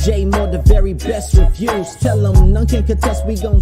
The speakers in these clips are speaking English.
J Moore, the very best reviews. Tell them none can contest, we gon'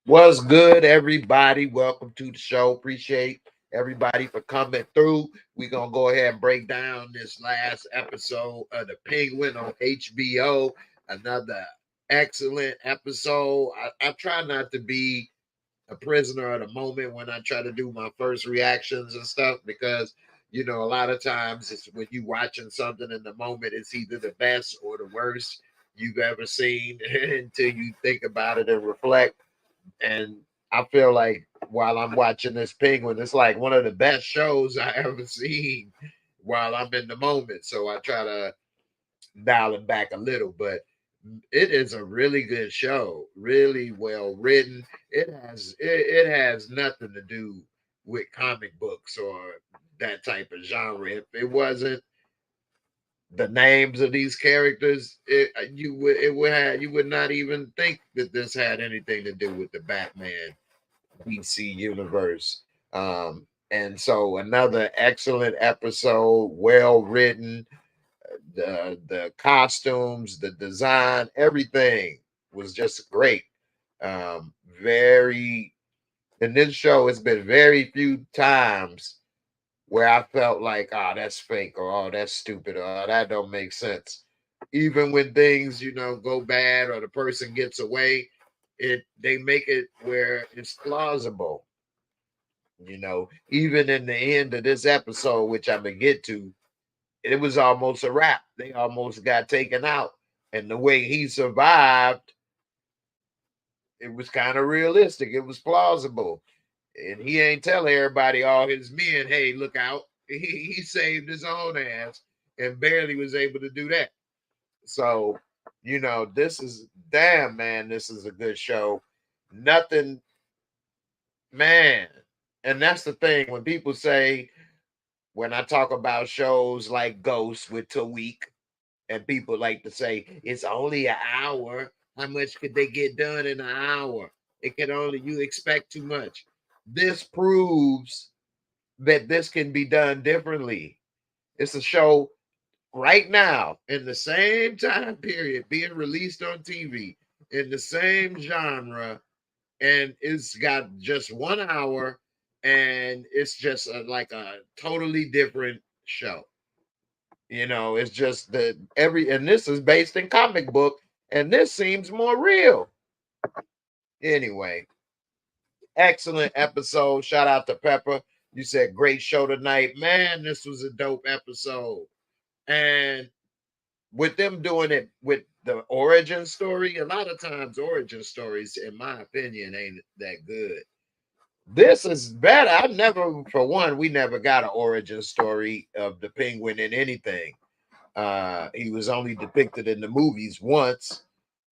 What's good, everybody? Welcome to the show. Appreciate everybody for coming through. We're going to go ahead and break down this last episode of The Penguin on HBO. Another excellent episode. I try not to be a prisoner of the moment when I try to do my first reactions and stuff, because you know, a lot of times it's when you watching something in the moment, it's either the best or the worst you've ever seen until you think about it and reflect. And I feel like while I'm watching this Penguin, it's like one of the best shows I ever seen while I'm in the moment. So I try to dial it back a little, but it is a really good show, really well written. It has nothing to do with comic books or that type of genre. If it wasn't the names of these characters, you would not even think that this had anything to do with the Batman DC universe. And so another excellent episode, well written. The costumes, the design, everything was just great. Very in this show, it's been very few times where I felt like, oh, that's fake, or oh, that's stupid, or oh, that don't make sense. Even when things, you know, go bad or the person gets away, they make it where it's plausible. You know, even in the end of this episode, which I'm gonna get to, it was almost a wrap. They almost got taken out. And the way he survived, it was kind of realistic. It was plausible. And he ain't telling everybody, all his men, hey, look out. He saved his own ass and barely was able to do that. So, you know, this is damn, man, this is a good show. Nothing, man. And that's the thing when people say, when I talk about shows like Ghost with Tawik, and people like to say it's only an hour. How much could they get done in an hour? It can only, you expect too much. This proves that this can be done differently. It's a show right now in the same time period being released on TV in the same genre, and it's got just 1 hour, and it's just like a totally different show. You know, it's just that and this is based in comic book, and this seems more real. Anyway, excellent episode. Shout out to Pepper. You said great show tonight. Man, this was a dope episode. And with them doing it with the origin story, a lot of times origin stories, in my opinion, ain't that good. This is better. I never, for one, we never got an origin story of the Penguin in anything. He was only depicted in the movies once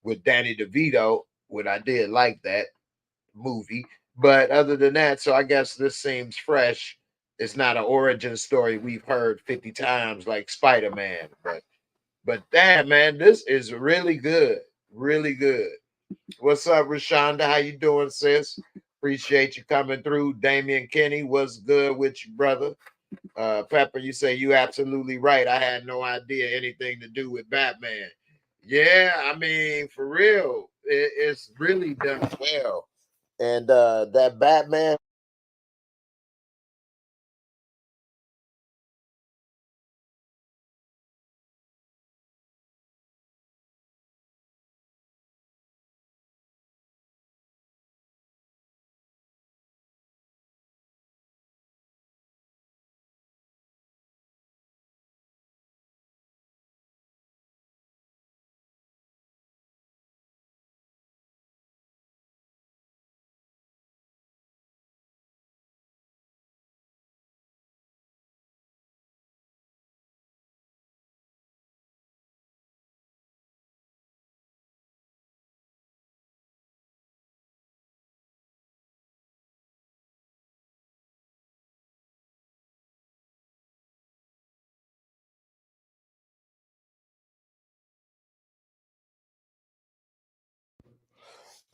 with Danny DeVito, what I did like that movie. But other than that, so I guess this seems fresh. It's not an origin story we've heard 50 times like Spider-Man. But damn, man, this is really good. Really good. What's up, Rashonda? How you doing, sis? Appreciate you coming through. Damian Kenny, what's good with you, brother? Pepper, you say you absolutely right. I had no idea anything to do with Batman. Yeah, I mean, for real, it's really done well. And that Batman.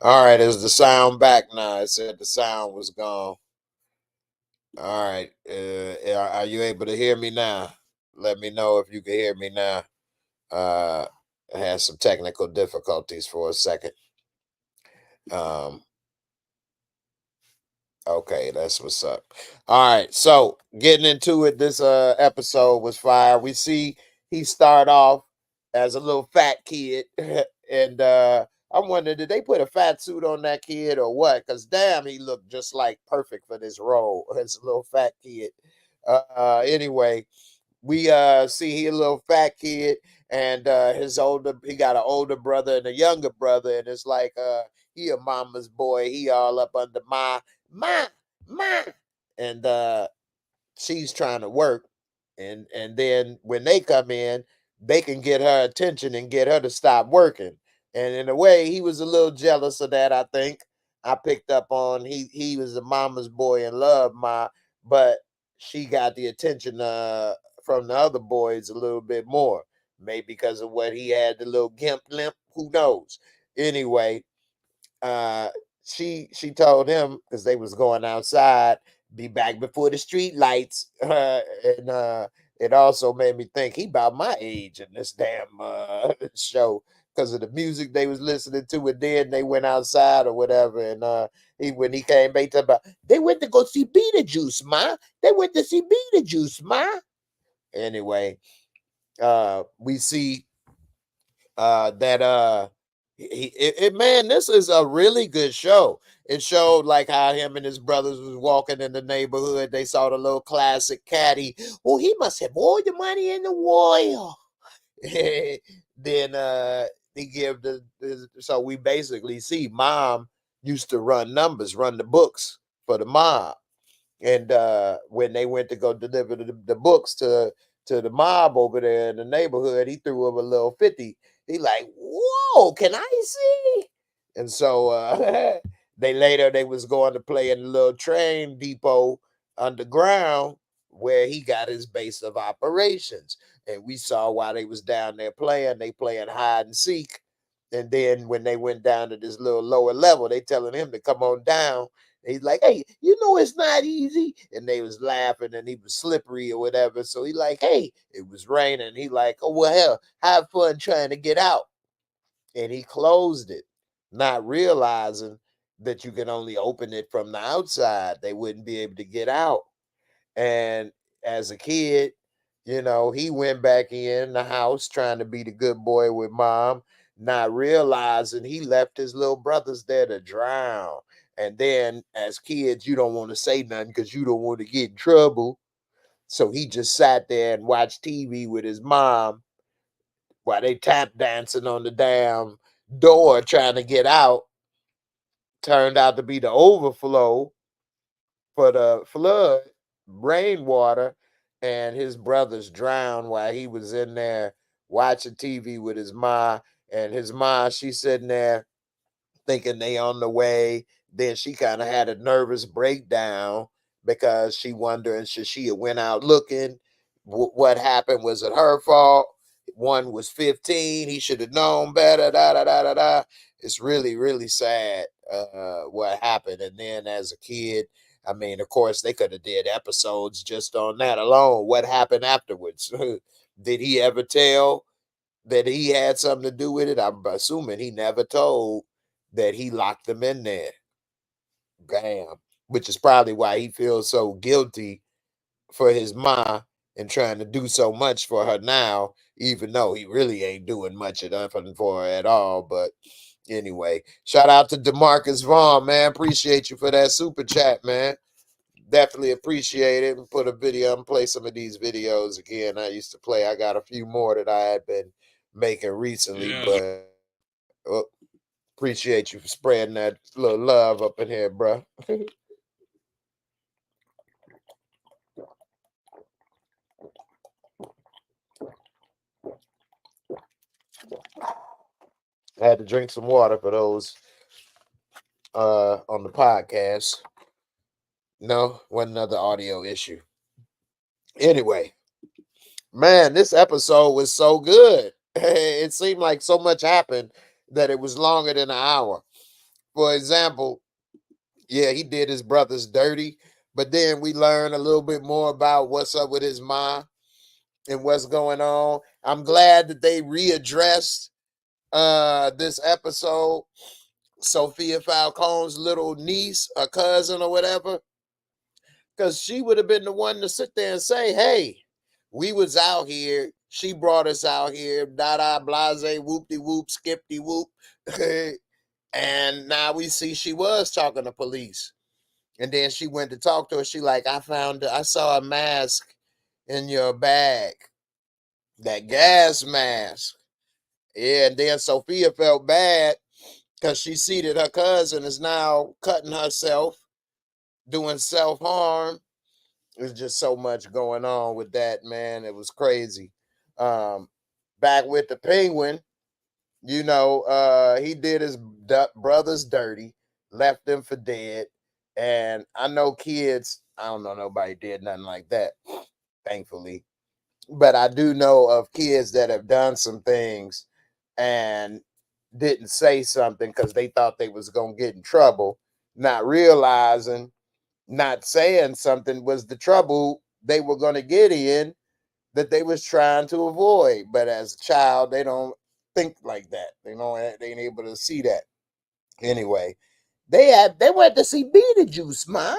All right, is the sound back now? It said the sound was gone. All right, are you able to hear me now? Let me know if you can hear me now. I had some technical difficulties for a second. Okay, that's what's up. All right, so getting into it, this episode was fire. We see he start off as a little fat kid, and I'm wondering, did they put a fat suit on that kid or what? Because damn, he looked just like perfect for this role as a little fat kid. Anyway, we see he a little fat kid, and he got an older brother and a younger brother, and it's like he a mama's boy, he all up under my my and she's trying to work, and then when they come in, they can get her attention and get her to stop working. And in a way, he was a little jealous of that. I think I picked up on he was a mama's boy and loved but she got the attention from the other boys a little bit more, maybe because of what he had, the little gimp limp, who knows. Anyway, uh she told him, because they was going outside, be back before the street lights. And it also made me think he about my age in this damn show, because of the music they was listening to, and then they went outside or whatever. And when he came back, talking about they went to go see Beetlejuice, ma. They went to see Beetlejuice, ma. Anyway, we see that man, this is a really good show. It showed like how him and his brothers was walking in the neighborhood. They saw the little classic caddy. Oh, he must have all the money in the world. Then he give so we basically see mom used to run numbers, run the books for the mob. And when they went to go deliver the books to the mob over there in the neighborhood, he threw him a little 50. He like, whoa, can I see? And so they was going to play in the little train depot underground, where he got his base of operations. And we saw while they was down there playing, they playing hide and seek. And then when they went down to this little lower level, they telling him to come on down. He's like, hey, you know it's not easy. And they was laughing, and he was slippery or whatever. So he like, hey, it was raining. He like, oh, well, hell, have fun trying to get out. And he closed it, not realizing that you can only open it from the outside. They wouldn't be able to get out. And as a kid, he went back in the house trying to be the good boy with mom, not realizing he left his little brothers there to drown. And then as kids, you don't want to say nothing because you don't want to get in trouble. So he just sat there and watched TV with his mom while they tap dancing on the damn door trying to get out. Turned out to be the overflow for the flood, rainwater, and his brothers drowned while he was in there watching TV with his ma. And his ma, she's sitting there thinking they on the way. Then she kind of had a nervous breakdown because she wondering, should she have went out looking? What happened? Was it her fault? One was 15. He should have known better. Da da da da da. It's really, really sad what happened. And then as a kid, I mean, of course, they could have did episodes just on that alone. What happened afterwards? Did he ever tell that he had something to do with it? I'm assuming he never told that he locked them in there. Damn. Which is probably why he feels so guilty for his ma and trying to do so much for her now, even though he really ain't doing much of nothing for her at all. But anyway, shout out to DeMarcus Vaughn, man. Appreciate you for that super chat, man. Definitely appreciate it. And put a video and play some of these videos again. I used to play. I got a few more that I had been making recently, but appreciate you for spreading that little love up in here, bro. I had to drink some water for those on the podcast. No, one another audio issue. Anyway, man, this episode was so good. It seemed like so much happened that it was longer than an hour. For example, yeah, he did his brothers dirty, but then we learned a little bit more about what's up with his mom and what's going on. I'm glad that they readdressed this episode, Sophia Falcone's little niece or cousin or whatever, because she would have been the one to sit there and say, hey, we was out here. She brought us out here. Da-da, blase, whoop-de-whoop, skip-de-whoop. And now we see she was talking to police. And then she went to talk to her. She like, I saw a mask in your bag. That gas mask. Yeah, and then Sophia felt bad because she see that her cousin is now cutting herself, doing self-harm. There's just so much going on with that, man. It was crazy. Back with the penguin, he did his brothers dirty, left them for dead. And I know kids, I don't know nobody did nothing like that, thankfully. But I do know of kids that have done some things and didn't say something because they thought they was going to get in trouble, not realizing not saying something was the trouble they were going to get in that they was trying to avoid. But as a child, they don't think like that. They ain't able to see that. Anyway, they went to see Beetlejuice, ma.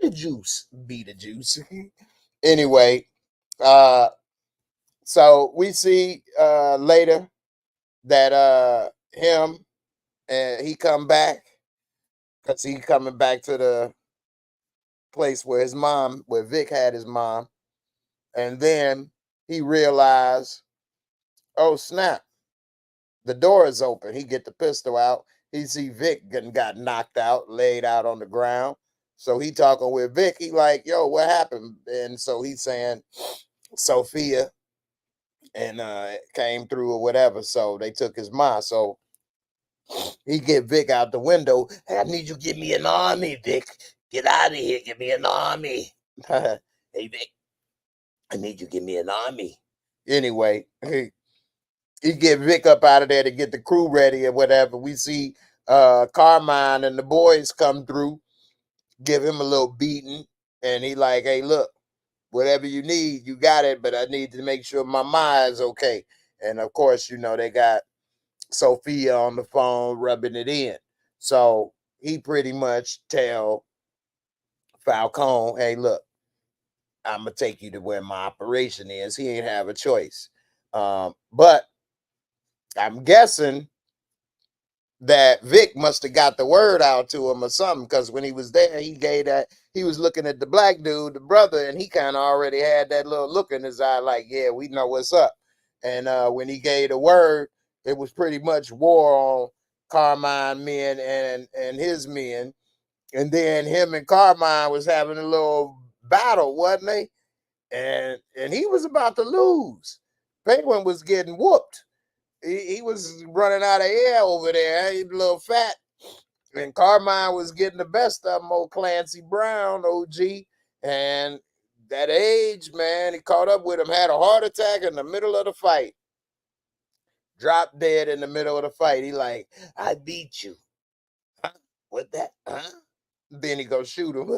Beetlejuice. Anyway, so we see later that him and he come back because he coming back to the place where Vic had his mom, and then he realized, oh snap, the door is open. He get the pistol out. He see Vic got knocked out, laid out on the ground. So he talking with Vic. He like, yo, what happened? And so he's saying Sophia and came through or whatever. So they took his mom. So he get Vic out the window. Hey, I need you to give me an army, Vic. Get out of here. Give me an army. Hey, Vic, I need you to give me an army. Anyway, he get Vic up out of there to get the crew ready or whatever. We see Carmine and the boys come through, give him a little beating, and he like, hey, look, whatever you need, you got it, but I need to make sure my mind's okay. And of course, they got Sophia on the phone rubbing it in. So he pretty much tell Falcone, hey, look, I'm going to take you to where my operation is. He ain't have a choice. But I'm guessing that Vic must have got the word out to him or something, because when he was there, he was looking at the black dude, the brother, and he kind of already had that little look in his eye like, yeah, we know what's up. And when he gave the word, it was pretty much war on Carmine men and his men. And then him and Carmine was having a little battle, wasn't they? And he was about to lose. Penguin was getting whooped. He was running out of air over there. He was a little fat. And Carmine was getting the best of him, old Clancy Brown, OG. And that age, man, he caught up with him, had a heart attack in the middle of the fight. Dropped dead in the middle of the fight. He like, I beat you. Huh? What that? Huh? Then he go shoot him.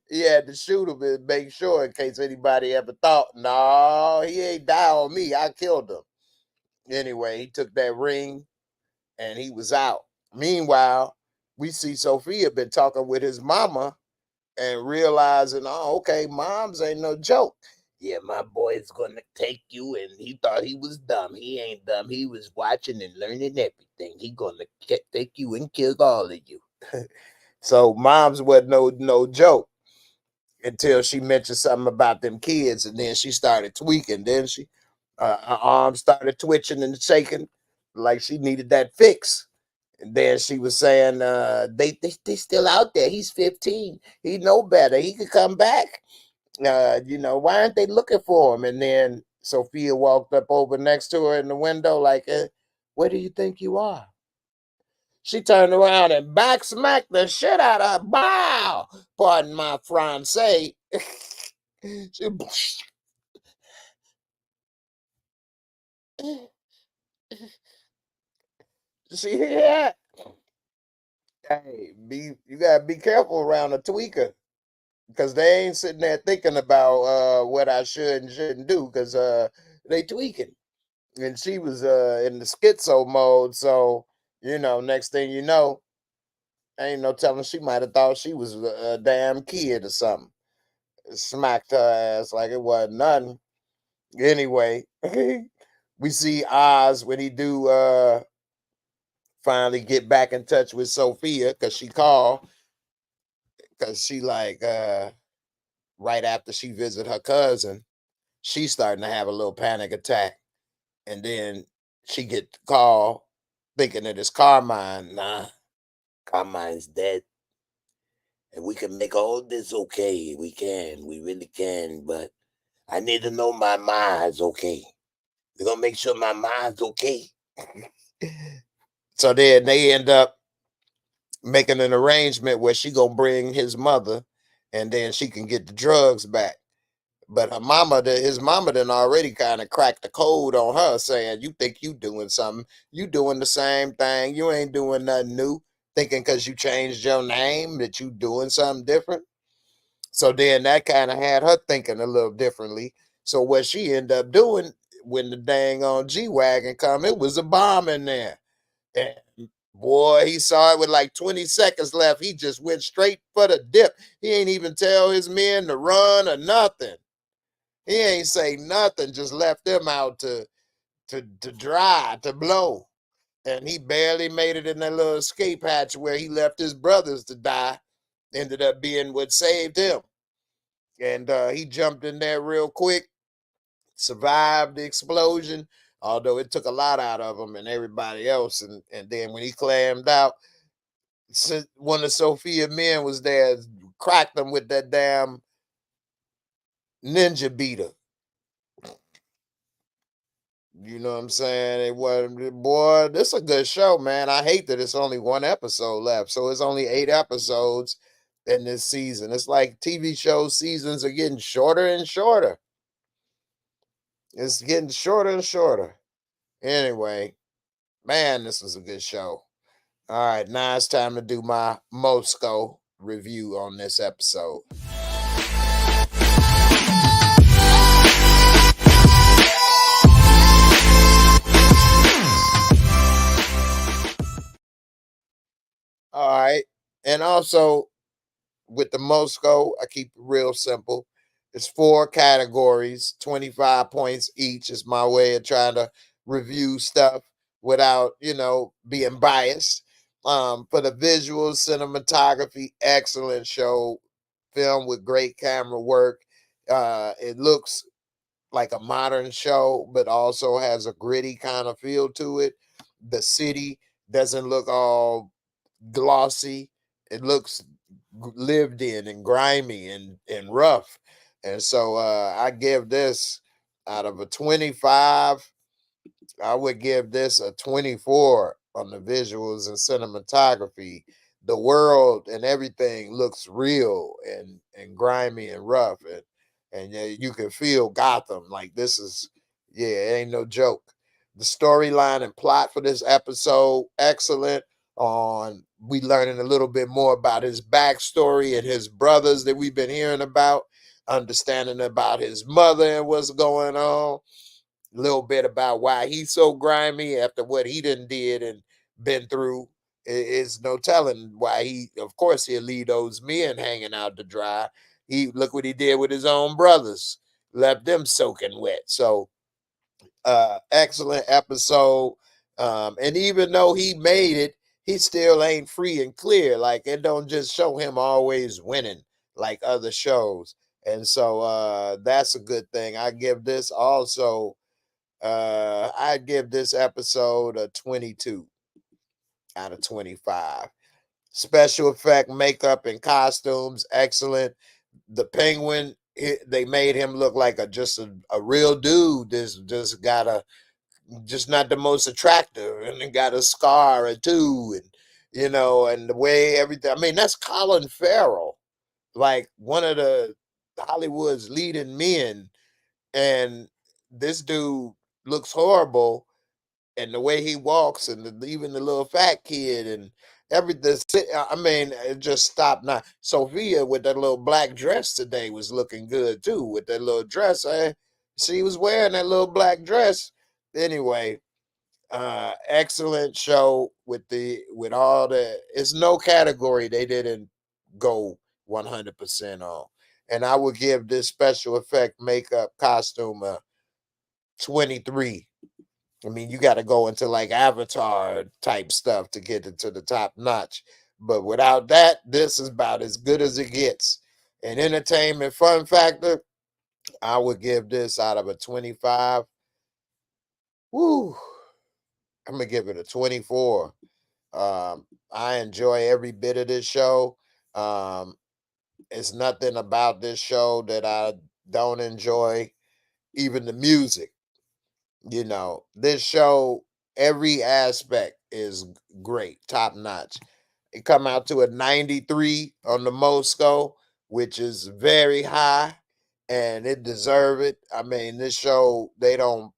He had to shoot him and make sure in case anybody ever thought, no, he ain't die on me. I killed him. Anyway, he took that ring and he was out. Meanwhile, we see Sophia been talking with his mama and realizing, oh, okay, moms ain't no joke. Yeah, my boy is going to take you, and he thought he was dumb. He ain't dumb. He was watching and learning everything. He going to take you and kill all of you. So moms wasn't no joke until she mentioned something about them kids, and then she started tweaking. Then her arms started twitching and shaking like she needed that fix. And then she was saying, they still out there. He's 15. He know better. He could come back. Why aren't they looking for him? And then Sophia walked up over next to her in the window like, where do you think you are? She turned around and back smacked the shit out of her. Bow! Pardon my Francais. She, see that? Hey, you gotta be careful around a tweaker, because they ain't sitting there thinking about what I should and shouldn't do, because they tweaking. and she was in the schizo mode. So, next thing you know, ain't no telling, she might have thought she was a damn kid or something. Smacked her ass like it wasn't nothing. Anyway, we see Oz when he do finally get back in touch with Sophia, because she called, because she like right after she visit her cousin, she's starting to have a little panic attack. And then she get the call thinking that it's Carmine. Nah, Carmine's dead. And we can make all this okay. We can. We really can. But I need to know my mind's okay. We're going to make sure my mind's okay. So then they end up making an arrangement where she going to bring his mother, and then she can get the drugs back. But his mama done already kind of cracked the code on her, saying, you think you doing something. You doing the same thing. You ain't doing nothing new. Thinking because you changed your name that you doing something different. So then that kind of had her thinking a little differently. So what she ended up doing when the dang on G-Wagon come, it was a bomb in there. And boy, he saw it with like 20 seconds left. He just went straight for the dip. He ain't even tell his men to run or nothing. He ain't say nothing, just left them out to dry, to blow. And he barely made it in that little escape hatch where he left his brothers to die. Ended up being what saved him. And he jumped in there real quick, survived the explosion, although it took a lot out of him and everybody else. And then when he clammed out, one of Sophia men was there, cracked him with that damn ninja beater. You know what I'm saying? It was, boy, this is a good show, man. I hate that it's only one episode left. So it's only 8 episodes in this season. It's like TV show seasons are getting shorter and shorter. It's getting shorter and shorter. Anyway, man, this was a good show. All right, now it's time to do my Moorescore review on this episode. All right. And also with the Moorescore, I keep it real simple. It's 4 categories, 25 points each is my way of trying to review stuff without, being biased. For the visuals, cinematography, excellent show, film with great camera work. It looks like a modern show, but also has a gritty kind of feel to it. The city doesn't look all glossy. It looks lived in and grimy and rough. And so I give this, out of a 25, I would give this a 24 on the visuals and cinematography. The world and everything looks real and grimy and rough, and you can feel Gotham. Like this is, it ain't no joke. The storyline and plot for this episode, excellent. On we learning a little bit more about his backstory and his brothers that we've been hearing about, understanding about his mother and what's going on, a little bit about why he's so grimy after what he done did and been through. It's no telling why of course he'll leave those men hanging out to dry. Look what he did with his own brothers, left them soaking wet. So excellent episode. And even though he made it, he still ain't free and clear. Like it don't just show him always winning like other shows. And so that's a good thing. I give this also, I give this episode a 22 out of 25. Special effect, makeup, and costumes, excellent. The penguin, they made him look like just a real dude. This just just not the most attractive, and it got a scar or two, and the way everything. I mean, that's Colin Farrell, like one of the Hollywood's leading men, and this dude looks horrible, and the way he walks, and even the little fat kid, and everything. I mean, it just stopped. Now, Sophia with that little black dress today was looking good too. With that little dress, she was wearing that little black dress. anyway, excellent show with all the, it's no category they didn't go 100% on. And I would give this special effect makeup costume a 23. I mean, you got to go into like Avatar type stuff to get it to the top notch. But without that, this is about as good as it gets. And entertainment fun factor, I would give this out of a 25. Woo, I'm gonna give it a 24. I enjoy every bit of this show. Um, it's nothing about this show that I don't enjoy. Even the music, this show, every aspect is great, top notch. It come out to a 93 on the Moorescore, which is very high, and it deserve it. I mean, this show, they don't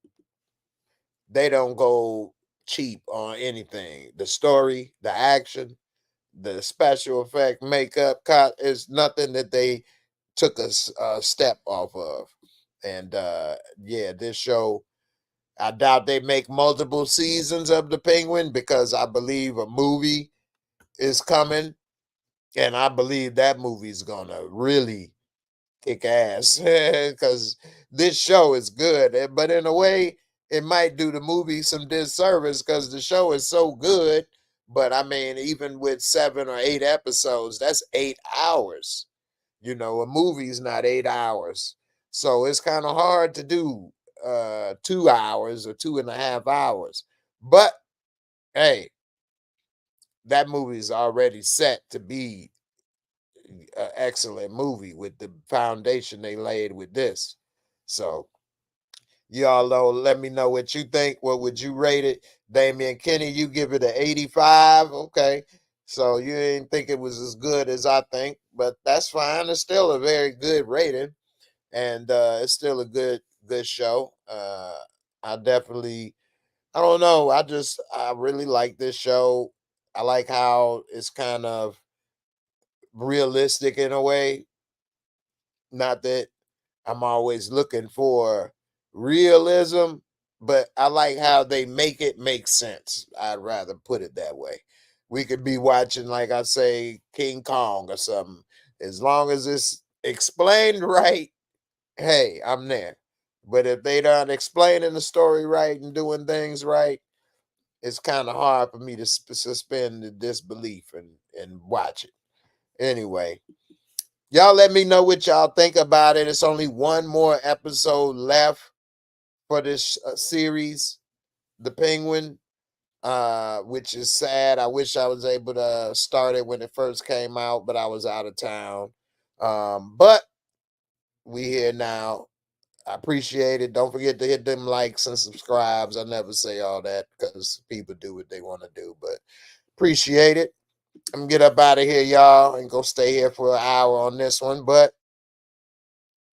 go cheap on anything. The story, the action, the special effect, makeup, is nothing that they took a step off of. And yeah, this show, I doubt they make multiple seasons of the Penguin, because I believe a movie is coming, and I believe that movie's gonna really kick ass, because this show is good. But in a way, it might do the movie some disservice because the show is so good. But I mean, even with 7 or 8 episodes, that's 8 hours. A movie's not 8 hours. So it's kind of hard to do 2 hours or 2.5 hours. But hey, that movie is already set to be an excellent movie with the foundation they laid with this. So y'all know, let me know what you think. What would you rate it? Damian Kenny, you give it an 85. Okay. So you didn't think it was as good as I think, but that's fine. It's still a very good rating, and it's still a good show. I definitely, I don't know. I really like this show. I like how it's kind of realistic in a way. Not that I'm always looking for realism, but I like how they make it make sense. I'd rather put it that way. We could be watching, like I say, King Kong or something. As long as it's explained right, hey, I'm there. But if they don't explaining the story right and doing things right, it's kind of hard for me to suspend the disbelief and watch it. Anyway, y'all let me know what y'all think about it. It's only one more episode left for this series, The Penguin, which is sad. I wish I was able to start it when it first came out, but I was out of town. But we here now. I appreciate it. Don't forget to hit them likes and subscribes. I never say all that because people do what they want to do, but appreciate it. I'm gonna get up out of here, y'all, and go stay here for an hour on this one. But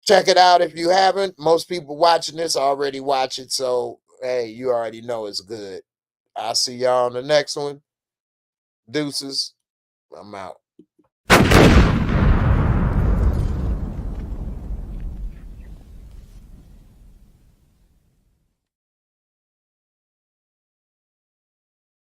check it out if you haven't. Most people watching this already watch it, so hey, you already know it's good. I'll see y'all on the next one. Deuces. I'm out.